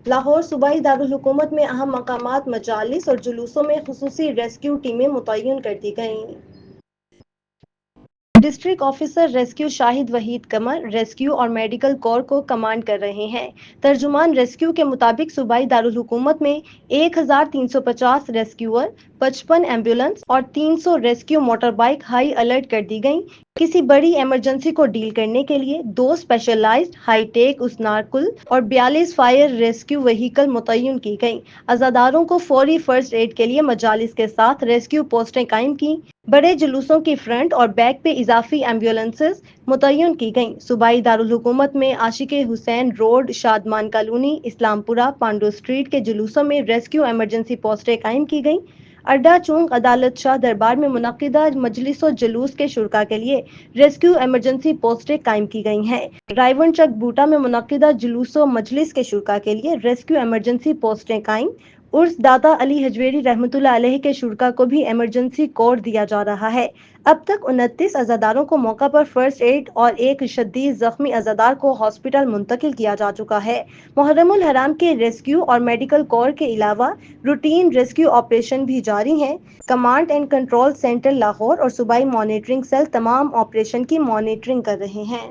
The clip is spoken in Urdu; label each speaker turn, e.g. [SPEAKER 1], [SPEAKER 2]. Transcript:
[SPEAKER 1] لاہور صوبائی دارالحکومت میں اہم مقامات، مجالس اور جلوسوں میں خصوصی ریسکیو ٹیمیں متعین کر دی گئیں۔ ڈسٹرکٹ آفیسر ریسکیو شاہد وحید قمر ریسکیو اور میڈیکل کور کو کمانڈ کر رہے ہیں۔ ترجمان ریسکیو کے مطابق صوبائی دارالحکومت میں 1350 ریسکیور، 55 ایمبولینس اور 300 rescue motor bike high alert کر دی گئیں۔ کسی بڑی ایمرجنسی کو ڈیل کرنے کے لیے 2 اسپیشلائزڈ ہائی ٹیک اسنارکل اور 42 فائر ریسکیو وہیکل متعین کی گئیں۔ عزاداروں کو فوری فرسٹ ایڈ کے لیے مجالس کے ساتھ ریسکیو پوسٹیں قائم کی۔ بڑے جلوسوں کی فرنٹ اور بیک پہ اضافی ایمبولینسز متعین کی گئیں۔ صوبائی دارالحکومت میں عاشق حسین روڈ، شادمان کالونی، اسلام پورہ، پانڈو اسٹریٹ کے جلوسوں میں ریسکیو ایمرجنسی پوسٹیں قائم کی گئیں۔ اڈا چونک عدالت شاہ دربار میں منعقدہ مجلس و جلوس کے شرکاء کے لیے ریسکیو ایمرجنسی پوسٹیں قائم کی گئی ہیں۔ رائیون چک بوٹا میں منعقدہ جلوس و مجلس کے شرکاء کے لیے ریسکیو ایمرجنسی پوسٹیں قائم۔ عرس داتا علی حجویری رحمۃ اللہ علیہ کے شرکاء کو بھی ایمرجنسی کوڈ دیا جا رہا ہے۔ اب تک 29 عزاداروں کو موقع پر فرسٹ ایڈ اور ایک شدید زخمی عزادار کو ہاسپٹل منتقل کیا جا چکا ہے۔ محرم الحرام کے ریسکیو اور میڈیکل کور کے علاوہ روٹین ریسکیو آپریشن بھی جاری ہیں۔ Command and control centre Lahore اور صوبائی مانیٹرنگ سیل تمام آپریشن کی مانیٹرنگ کر رہے ہیں۔